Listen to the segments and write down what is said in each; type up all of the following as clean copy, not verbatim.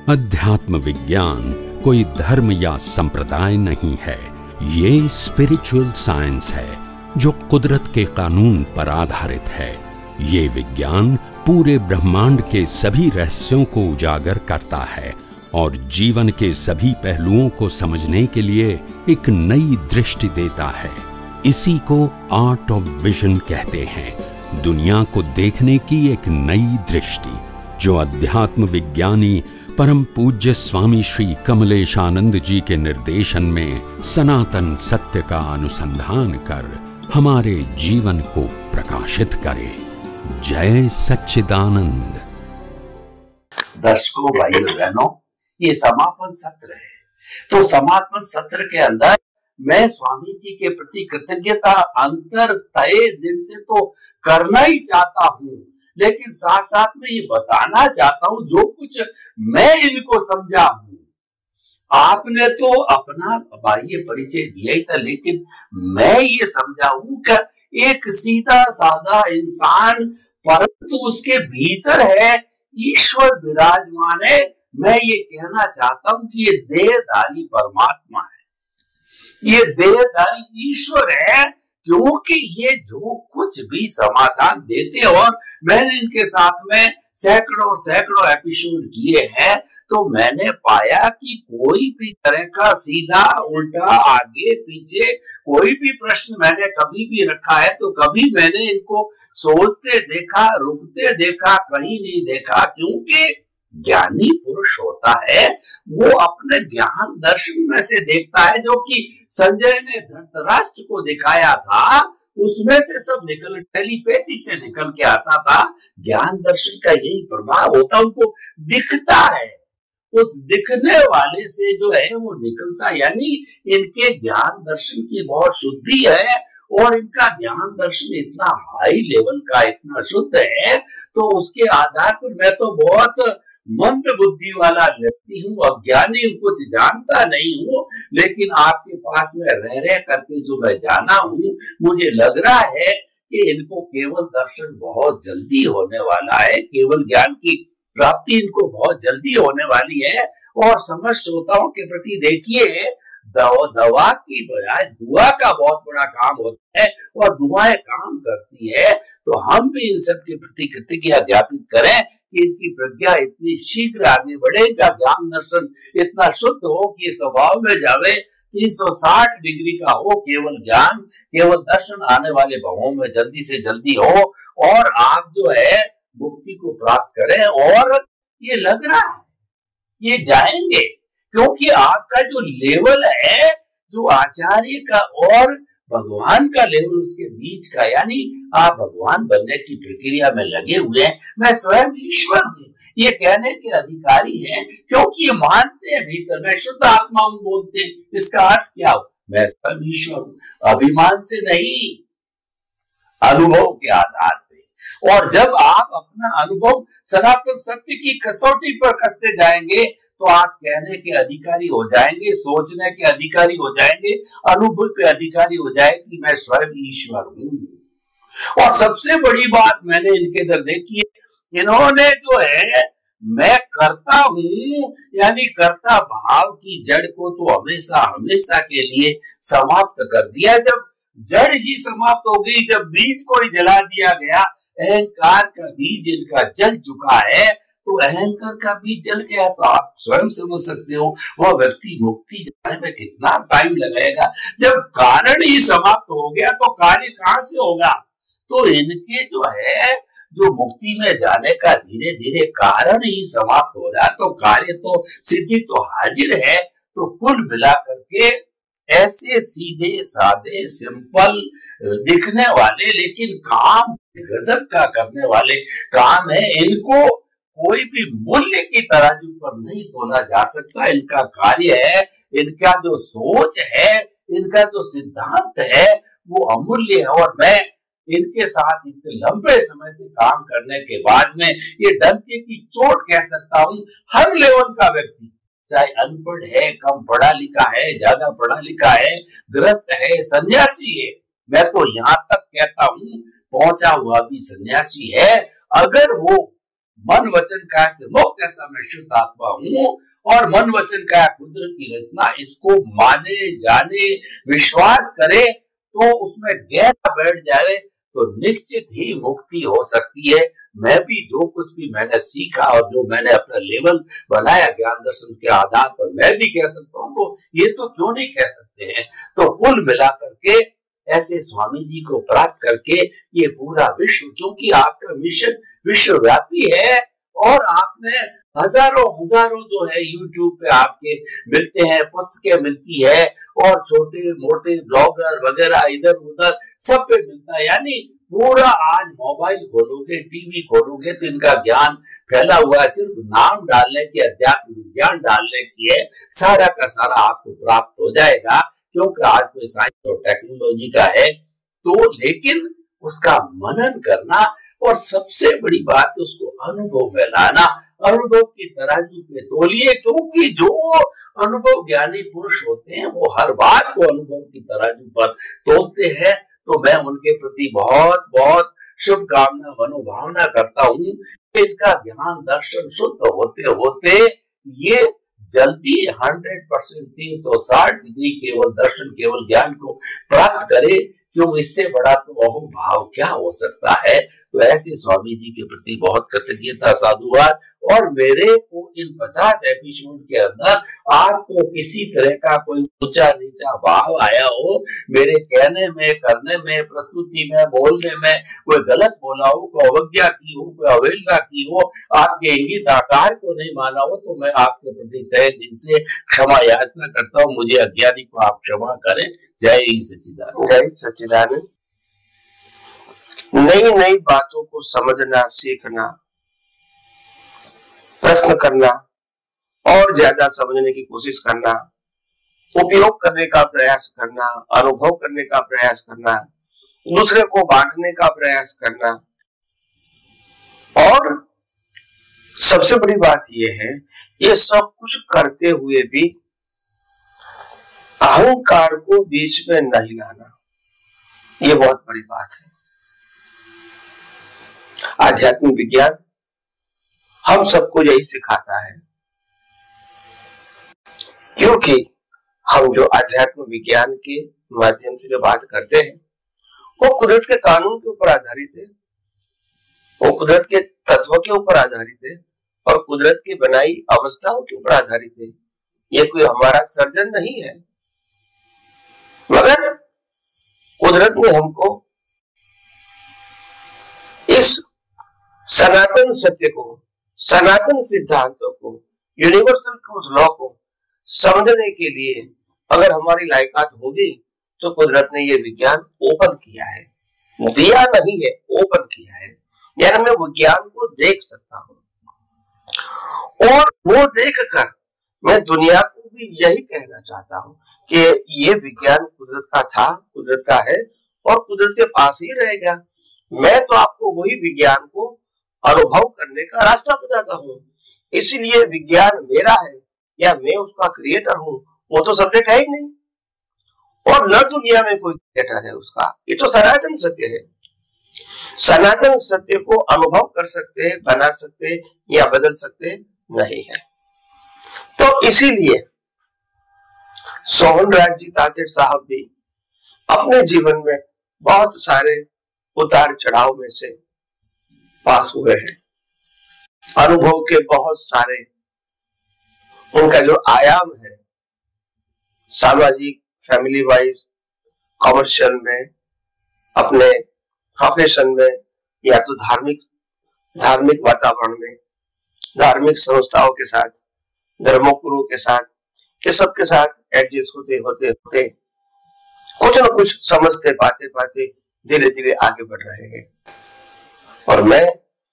अध्यात्म विज्ञान कोई धर्म या संप्रदाय नहीं है, ये स्पिरिचुअल साइंस है जो कुदरत के कानून पर आधारित है। ये विज्ञान पूरे ब्रह्मांड के सभी रहस्यों को उजागर करता है और जीवन के सभी पहलुओं को समझने के लिए एक नई दृष्टि देता है। इसी को आर्ट ऑफ विजन कहते हैं, दुनिया को देखने की एक नई दृष्टि, जो अध्यात्म विज्ञानी परम पूज्य स्वामी श्री कमलेशानंद जी के निर्देशन में सनातन सत्य का अनुसंधान कर हमारे जीवन को प्रकाशित करे। जय सच्चिदानंद। दर्शकों, भाइयों बहनों, ये समापन सत्र है। तो समापन सत्र के अंदर मैं स्वामी जी के प्रति कृतज्ञता अंतर तय दिल से तो करना ही चाहता हूँ, लेकिन साथ साथ में ये बताना चाहता हूँ जो कुछ मैं इनको समझा हूँ। आपने तो अपना बाह्य परिचय दिया ही था, लेकिन मैं ये समझा हूँ कि एक सीधा साधा इंसान, परंतु उसके भीतर है ईश्वर विराजमान है। मैं ये कहना चाहता हूँ कि ये देहधारी परमात्मा है, ये देहधारी ईश्वर है, क्योंकि ये जो कुछ भी समाधान देते, और मैंने इनके साथ में सैकड़ों सैकड़ों एपिसोड किए हैं, तो मैंने पाया कि कोई भी तरह का सीधा उल्टा आगे पीछे कोई भी प्रश्न मैंने कभी भी रखा है तो कभी मैंने इनको सोचते देखा, रुकते देखा, कहीं नहीं देखा। क्योंकि ज्ञानी पुरुष होता है वो अपने ज्ञान दर्शन में से देखता है, जो कि संजय ने धृतराष्ट्र को दिखाया था, उसमें से सब निकल टेलीपैथी से निकल के आता था। ज्ञान दर्शन का यही प्रभाव होता, उनको दिखता है, उस दिखने वाले से जो है वो निकलता, यानी इनके ज्ञान दर्शन की बहुत शुद्धि है और इनका ज्ञान दर्शन इतना हाई लेवल का, इतना शुद्ध है, तो उसके आधार पर मैं तो बहुत मंद बुद्धि वाला व्यक्ति हूँ, अज्ञानी हूँ, कुछ जानता नहीं हूँ, लेकिन आपके पास में रह करके जो मैं जाना हूँ, मुझे लग रहा है कि इनको केवल दर्शन बहुत जल्दी होने वाला है, केवल ज्ञान की प्राप्ति इनको बहुत जल्दी होने वाली है। और समझ श्रोताओं के प्रति देखिए, दवा की बजाय दुआ का बहुत बड़ा काम होता है और दुआएं काम करती है। तो हम भी इन सब के प्रति कृतज्ञता ज्ञापित करें कि इनकी प्रज्ञा इतनी शीघ्र आगे बढ़े, इनका ज्ञान दर्शन इतना शुद्ध हो कि स्वभाव में जावे, 360 डिग्री का हो, केवल ज्ञान केवल दर्शन आने वाले भावों में जल्दी से जल्दी हो और आप जो है मुक्ति को प्राप्त करें। और ये लग रहा है ये जाएंगे, क्योंकि आपका जो लेवल है, जो आचार्य का और भगवान का लेवल, उसके बीच का, यानी आप भगवान बनने की प्रक्रिया में लगे हुए हैं। मैं स्वयं ईश्वर हूँ ये कहने के अधिकारी हैं, क्योंकि ये मानते हैं भीतर मैं शुद्ध आत्मा हूँ, बोलते हैं। इसका अर्थ क्या हो? मैं स्वयं ईश्वर हूँ, अभिमान से नहीं, अनुभव के आधार पे। और जब आप अपना अनुभव सनातन सत्य की कसौटी पर कसते जाएंगे तो आप कहने के अधिकारी हो जाएंगे, सोचने के अधिकारी हो जाएंगे, अनुभव के अधिकारी हो जाएंगे, मैं स्वयं ईश्वर हूँ। और सबसे बड़ी बात मैंने इनके अंदर देखी है, इन्होंने जो है मैं करता हूँ यानी कर्ता भाव की जड़ को तो हमेशा हमेशा के लिए समाप्त कर दिया। जब जड़ ही समाप्त हो गई, जब बीज को ही जला दिया गया, अहंकार का बीज इनका जल चुका है, तो अहंकार का बीज जल गया, तो आप स्वयं समझ सकते हो वह व्यक्ति मुक्ति जाने में कितना टाइम लगाएगा। जब कारण ही समाप्त हो गया तो कार्य कहां से होगा? तो इनके जो है जो मुक्ति में जाने का धीरे धीरे कारण ही समाप्त हो रहा, तो कार्य तो सिद्धि तो हाजिर है। तो कुल मिला करके ऐसे सीधे साधे सिंपल दिखने वाले, लेकिन काम गजब का करने वाले काम है। इनको कोई भी मूल्य की तराजू पर नहीं तोला जा सकता। इनका कार्य है, इनका जो सोच है, इनका जो सिद्धांत है वो अमूल्य है। और मैं इनके साथ इतने लंबे समय से काम करने के बाद में ये डंके की चोट कह सकता हूँ, हर लेवल का व्यक्ति, चाहे अनपढ़ है, कम पढ़ा लिखा है, ज्यादा पढ़ा लिखा है, गृहस्थ है, सन्यासी है, मैं तो यहाँ तक कहता हूँ पहुंचा हुआ भी सन्यासी है, अगर वो मन वचन काया से मुक्त ऐसा मैं शुद्ध आत्मा हूं, और मन वचन काया कुदरत की रचना, इसको माने जाने विश्वास करे तो उसमें गहरा बैठ जाए तो निश्चित ही मुक्ति हो सकती है। मैं भी जो कुछ भी मैंने सीखा और जो मैंने अपना लेवल बनाया ज्ञान दर्शन के आधार पर, मैं भी कह सकता हूं, तो ये तो क्यों नहीं कह सकते हैं। तो कुल मिलाकर के ऐसे स्वामी जी को प्राप्त करके ये पूरा विश्व, क्योंकि आपका मिशन विश्वव्यापी है और आपने हजारों जो है यूट्यूब पे आपके मिलते हैं, पुस्तकें मिलती है और छोटे मोटे ब्लॉगर वगैरह इधर उधर सब पे मिलता है। यानी पूरा आज मोबाइल खोलोगे, टीवी खोलोगे तो इनका ज्ञान फैला हुआ है। सिर्फ नाम डालने की, अध्यात्म विज्ञान डालने की है, सारा का सारा आपको प्राप्त हो जाएगा, क्योंकि आज तो साइंस और टेक्नोलॉजी का है। तो लेकिन उसका मनन करना और सबसे बड़ी बात उसको अनुभव में लाना, अनुभव की तराजू पे तोलिए, क्योंकि जो अनुभव ज्ञानी पुरुष होते हैं वो हर बात को अनुभव की तराजू पर तोलते हैं। तो मैं उनके प्रति बहुत बहुत शुभकामना मनोभावना करता हूँ कि इनका ज्ञान दर्शन शुद्ध होते होते ये जल्दी 100% 360 डिग्री केवल दर्शन केवल ज्ञान को प्राप्त करे, क्यों इससे बड़ा तो अहो भाव क्या हो सकता है। तो ऐसे स्वामी जी के प्रति बहुत कृतज्ञता, साधुवाद। और मेरे को इन 50 एपिसोड के अंदर आपको किसी तरह का कोई ऊंचा नीचा भाव आया हो, मेरे कहने में, करने में, प्रस्तुति में, बोलने में कोई गलत बोला हो, कोई अवज्ञा की हो, कोई अवहेलना की हो, आपके इंगित आकार को नहीं माना हो, तो मैं आपके प्रति तहे दिल से क्षमा याचना करता हूँ। मुझे अज्ञानी को आप क्षमा करें। जय सच्चिदानंद। जय सच्चिदानंद। नई नई बातों को समझना, सीखना, प्रश्न करना और ज्यादा समझने की कोशिश करना, उपयोग करने का प्रयास करना, अनुभव करने का प्रयास करना, दूसरे को बांटने का प्रयास करना, और सबसे बड़ी बात यह है, ये सब कुछ करते हुए भी अहंकार को बीच में नहीं लाना, ये बहुत बड़ी बात है। आध्यात्मिक विज्ञान हम सबको यही सिखाता है, क्योंकि हम जो आध्यात्म विज्ञान के माध्यम से जो बात करते हैं वो कुदरत के कानून के ऊपर आधारित है, वो कुदरत के तत्व के ऊपर आधारित है और कुदरत की बनाई अवस्थाओं के ऊपर आधारित है। ये कोई हमारा सर्जन नहीं है, मगर कुदरत ने हमको इस सनातन सत्य को, सनातन सिद्धांतों को, यूनिवर्सल ट्रूथ लॉ को समझने के लिए अगर हमारी लायकात होगी तो कुदरत ने ये विज्ञान ओपन किया है, दिया नहीं है, ओपन किया है। यानी मैं विज्ञान को देख सकता हूं और वो देखकर मैं दुनिया को भी यही कहना चाहता हूं कि ये विज्ञान कुदरत का था, कुदरत का है और कुदरत के पास ही रहेगा। मैं तो आपको वही विज्ञान को अनुभव करने का रास्ता बताता हूँ। इसलिए विज्ञान मेरा है या मैं उसका क्रिएटर हूँ, वो तो सब्जेक्ट है ही नहीं, और न दुनिया में कोई क्रिएटर है उसका। ये तो सनातन सत्य है। सनातन सत्य को अनुभव कर सकते हैं, बना सकते हैं या बदल सकते नहीं है। तो इसीलिए सोहन राज जी तातेड़ साहब भी अपने जीवन में बहुत सारे उतार चढ़ाव में से पास हुए हैं। अनुभव के बहुत सारे उनका जो आयाम है, सामाजिक, फैमिली वाइज, कमर्शियल में, अपने प्रोफेशन में या तो धार्मिक वातावरण में, धार्मिक संस्थाओं के साथ, धर्मगुरु के साथ, ये सब के साथ एडजस्ट होते होते होते कुछ न कुछ समझते पाते पाते धीरे धीरे आगे बढ़ रहे हैं। और मैं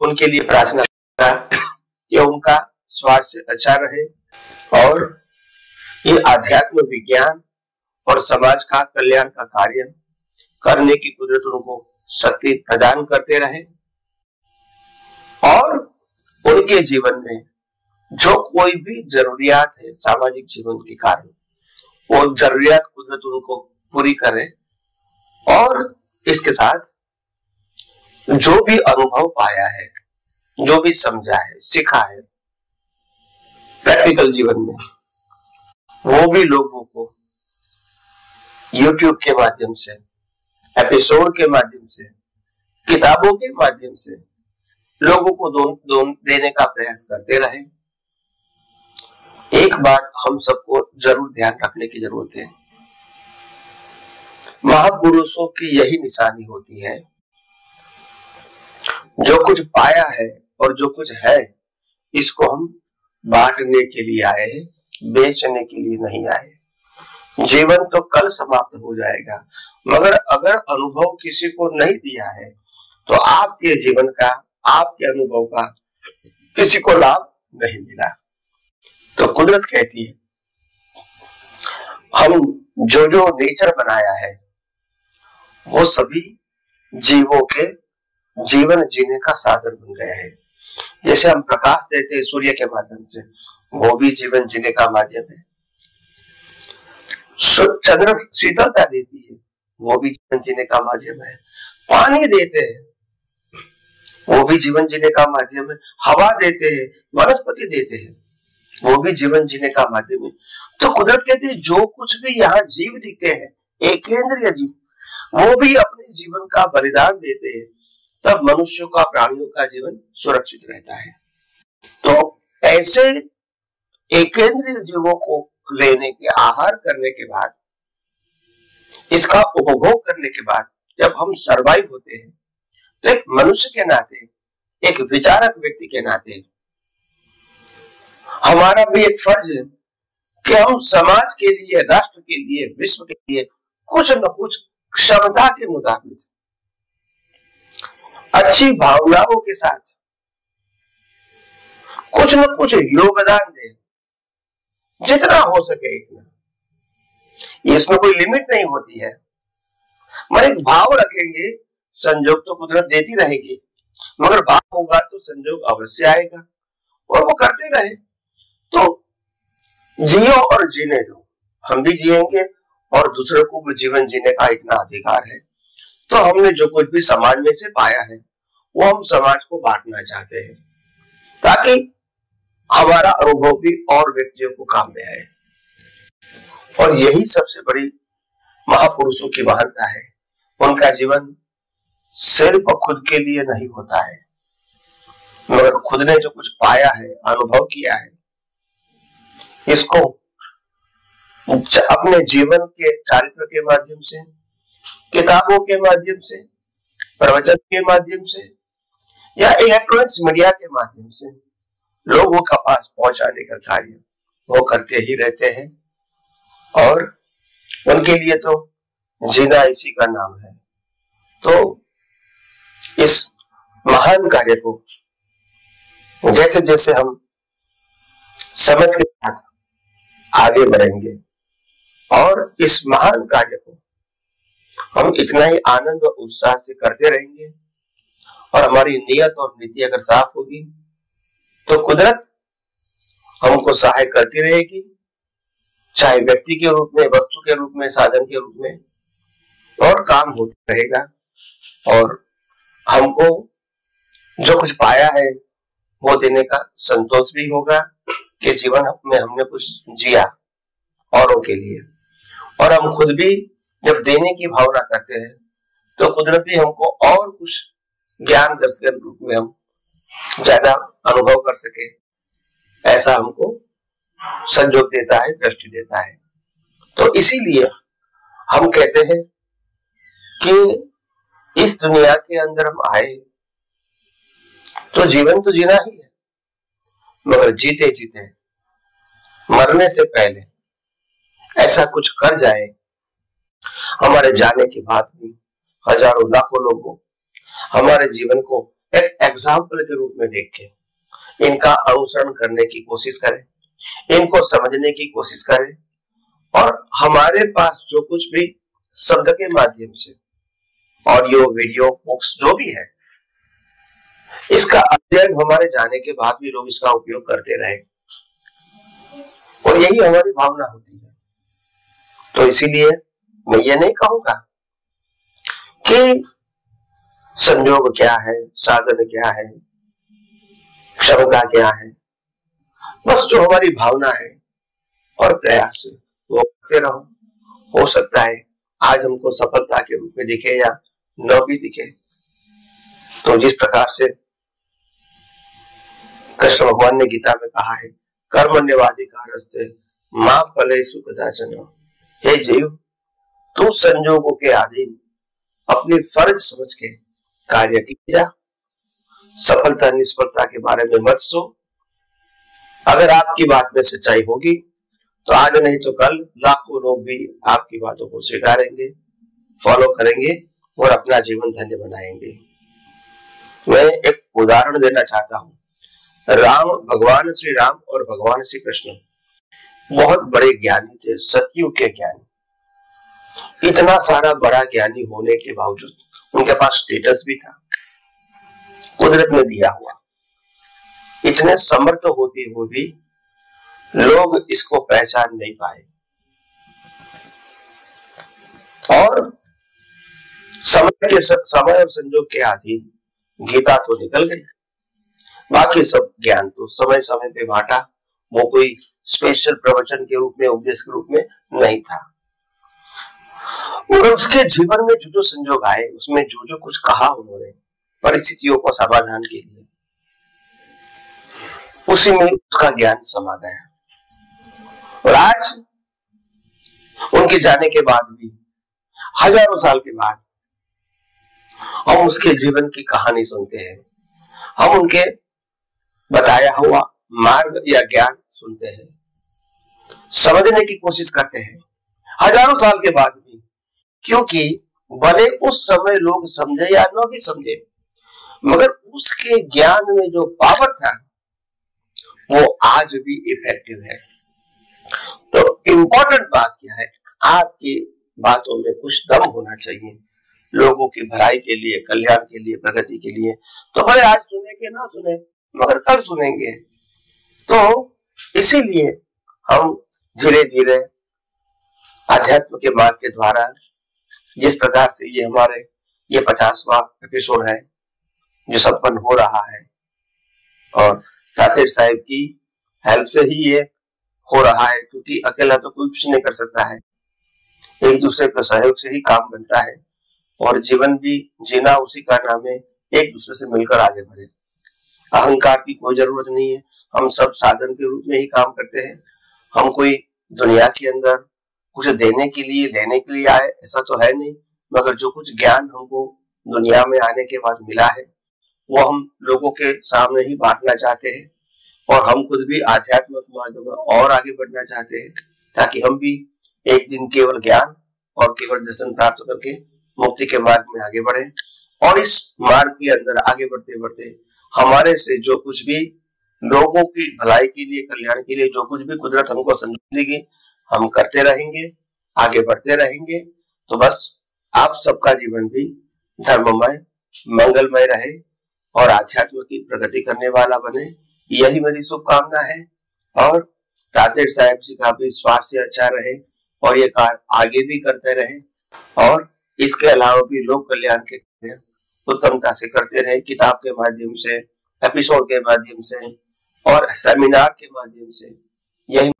उनके लिए प्रार्थना करता कि उनका स्वास्थ्य अच्छा रहे और ये आध्यात्म विज्ञान और समाज का कल्याण का कार्य करने की कुदरत उनको शक्ति प्रदान करते रहे, और उनके जीवन में जो कोई भी जरूरियात है सामाजिक जीवन के कारण, वो जरूरियात कुदरत उनको पूरी करे। और इसके साथ जो भी अनुभव पाया है जो भी समझा है, सीखा है प्रैक्टिकल जीवन में, वो भी लोगों को YouTube के माध्यम से, एपिसोड के माध्यम से, किताबों के माध्यम से लोगों को देने का प्रयास करते रहे। एक बात हम सबको जरूर ध्यान रखने की जरूरत है, महापुरुषों की यही निशानी होती है, जो कुछ पाया है और जो कुछ है इसको हम बांटने के लिए आए हैं, बेचने के लिए नहीं आए। जीवन तो कल समाप्त हो जाएगा, मगर अगर अनुभव किसी को नहीं दिया है तो आपके जीवन का, आपके अनुभव का किसी को लाभ नहीं मिला। तो कुदरत कहती है हम जो जो नेचर बनाया है वो सभी जीवों के जीवन जीने का साधन बन गया है। जैसे हम प्रकाश देते हैं सूर्य के माध्यम से, वो भी जीवन जीने का माध्यम है। चंद्र शीतलता देती है, वो भी जीवन जीने का माध्यम है। पानी देते हैं, वो भी जीवन जीने का माध्यम है। हवा देते हैं, वनस्पति देते हैं, वो भी जीवन जीने का माध्यम है। तो कुदरत कहती है जो कुछ भी यहाँ जीव दिखते हैं, एकेंद्रीय जीव, वो भी अपने जीवन का बलिदान देते हैं, तब मनुष्यों का, प्राणियों का जीवन सुरक्षित रहता है। तो ऐसे एकेंद्रीय जीवों को लेने के, आहार करने के बाद, इसका उपभोग करने के बाद जब हम सरवाइव होते हैं, तो एक मनुष्य के नाते, एक विचारक व्यक्ति के नाते हमारा भी एक फर्ज है कि हम समाज के लिए, राष्ट्र के लिए, विश्व के लिए कुछ न कुछ क्षमता के मुताबिक अच्छी भावनाओं के साथ कुछ न कुछ योगदान दें, जितना हो सके इतना। इसमें कोई लिमिट नहीं होती है, मगर एक भाव रखेंगे, संजोग तो कुदरत देती रहेगी, मगर भाव होगा तो संजोग अवश्य आएगा, और वो करते रहे। तो जियो और जीने दो, हम भी जिएंगे और दूसरों को भी जीवन जीने का इतना अधिकार है। तो हमने जो कुछ भी समाज में से पाया है वो हम समाज को बांटना चाहते हैं, ताकि हमारा अनुभव भी और व्यक्तियों को काम में आए। और यही सबसे बड़ी महापुरुषों की महानता है। उनका जीवन सिर्फ खुद के लिए नहीं होता है, मगर खुद ने जो कुछ पाया है, अनुभव किया है, इसको अपने जीवन के चारित्र के माध्यम से, किताबों के माध्यम से, प्रवचन के माध्यम से या इलेक्ट्रॉनिक्स मीडिया के माध्यम से लोगों का पास पहुंचाने का कार्य वो करते ही रहते हैं। और उनके लिए तो जीना इसी का नाम है। तो इस महान कार्य को जैसे जैसे हम समझ के साथ आगे बढ़ेंगे और इस महान कार्य को हम इतना ही आनंद और उत्साह से करते रहेंगे, और हमारी नियत और नीति अगर साफ होगी तो कुदरत हमको सहाय करती रहेगी, चाहे व्यक्ति के रूप में, वस्तु के रूप में, साधन के रूप में, और काम होता रहेगा। और हमको जो कुछ पाया है वो देने का संतोष भी होगा कि जीवन में हमने कुछ जिया औरों के लिए। और हम खुद भी जब देने की भावना करते हैं तो कुदरत भी हमको और कुछ ज्ञान दर्शन के रूप में हम ज्यादा अनुभव कर सके, ऐसा हमको संजोग देता है, दृष्टि देता है। तो इसीलिए हम कहते हैं कि इस दुनिया के अंदर हम आए तो जीवन तो जीना ही है, मगर जीते जीते मरने से पहले ऐसा कुछ कर जाए हमारे जाने के बाद भी हजारों लाखों लोगों हमारे जीवन को एक एग्जाम्पल के रूप में देख के इनका अनुसरण करने की कोशिश करें, इनको समझने की कोशिश करें, और हमारे पास जो कुछ भी शब्द के माध्यम से, ऑडियो, वीडियो, बुक्स जो भी है, इसका अध्ययन हमारे जाने के बाद भी लोग इसका उपयोग करते रहे, और यही हमारी भावना होती है। तो इसीलिए मैं ये नहीं कहूंगा कि संयोग क्या है, साधन क्या है, क्षमता क्या है, बस जो हमारी भावना है और प्रयास है वो करते रहो। हो सकता है आज हमको सफलता के रूप में दिखे या न भी दिखे। तो जिस प्रकार से कृष्ण भगवान ने गीता में कहा है, कर्मण्यवाधिकारस्ते मां फलेषु कदाचन। हे जीव, तू संजोगों के अधीन अपनी फर्ज समझ के कार्य किया जा। सफलता निष्फलता के बारे में मत सो। अगर आपकी बात में सच्चाई होगी तो आज नहीं तो कल लाखों लोग भी आपकी बातों को स्वीकारेंगे, फॉलो करेंगे और अपना जीवन धन्य बनाएंगे। मैं एक उदाहरण देना चाहता हूँ। भगवान श्री राम और भगवान श्री कृष्ण बहुत बड़े ज्ञानी थे, सतयुग के ज्ञानी। इतना सारा बड़ा ज्ञानी होने के बावजूद उनके पास स्टेटस भी था, कुदरत ने दिया हुआ। इतने समर्थ होते हुए भी लोग इसको पहचान नहीं पाए और समय और संजोग के अधीन गीता तो निकल गई, बाकी सब ज्ञान तो समय समय पे बांटा। वो कोई स्पेशल प्रवचन के रूप में, उपदेश के रूप में नहीं था। और उसके जीवन में जो जो संजोग आए, उसमें जो जो कुछ कहा उन्होंने परिस्थितियों को समाधान के लिए, उसी में उसका ज्ञान समा गया। और आज उनके जाने के बाद भी, हजारों साल के बाद, हम उसके जीवन की कहानी सुनते हैं, हम उनके बताया हुआ मार्ग या ज्ञान सुनते हैं, समझने की कोशिश करते हैं हजारों साल के बाद भी। क्योंकि भले उस समय लोग समझे या न भी समझे, मगर उसके ज्ञान में जो पावर था वो आज भी इफेक्टिव है। तो इम्पोर्टेंट बात क्या है, आपकी बातों में कुछ दम होना चाहिए, लोगों की भलाई के लिए, कल्याण के लिए, प्रगति के लिए। तो भले आज सुने के ना सुने, मगर कल सुनेंगे। तो इसीलिए हम धीरे धीरे अध्यात्म के मार्ग के द्वारा, जिस प्रकार से ये हमारे ये 50वां एपिसोड है जो संपन्न हो रहा है, और तातेर साहिब की हेल्प से ही ये हो रहा है, क्योंकि अकेला तो कोई कुछ नहीं कर सकता है, एक दूसरे के सहयोग से ही काम बनता है। और जीवन भी जीना उसी का नाम है, एक दूसरे से मिलकर आगे बढ़े। अहंकार की कोई जरूरत नहीं है, हम सब साधन के रूप में ही काम करते हैं। हम कोई दुनिया के अंदर कुछ देने के लिए, लेने के लिए आए, ऐसा तो है नहीं। मगर जो कुछ ज्ञान हमको दुनिया में आने के बाद मिला है, वो हम लोगों के सामने ही बांटना चाहते हैं। और हम खुद भी आध्यात्मिक मार्ग में और आगे बढ़ना चाहते हैं, ताकि हम भी एक दिन केवल ज्ञान और केवल दर्शन प्राप्त करके मुक्ति के मार्ग में आगे बढ़े। और इस मार्ग के अंदर आगे बढ़ते बढ़ते हमारे से जो कुछ भी लोगों की भलाई के लिए, कल्याण के लिए जो कुछ भी कुदरत हमको संजोग देगी, हम करते रहेंगे, आगे बढ़ते रहेंगे। तो बस आप सबका जीवन भी धर्ममय, मंगलमय रहे और आध्यात्म की प्रगति करने वाला बने, यही मेरी शुभकामना है। और तातेर साहब जी का भी स्वास्थ्य अच्छा रहे और ये कार्य आगे भी करते रहे, और इसके अलावा भी लोक कल्याण के कार्य उत्तमता से करते रहे, किताब के माध्यम से, एपिसोड के माध्यम से और सेमिनार के माध्यम से। यही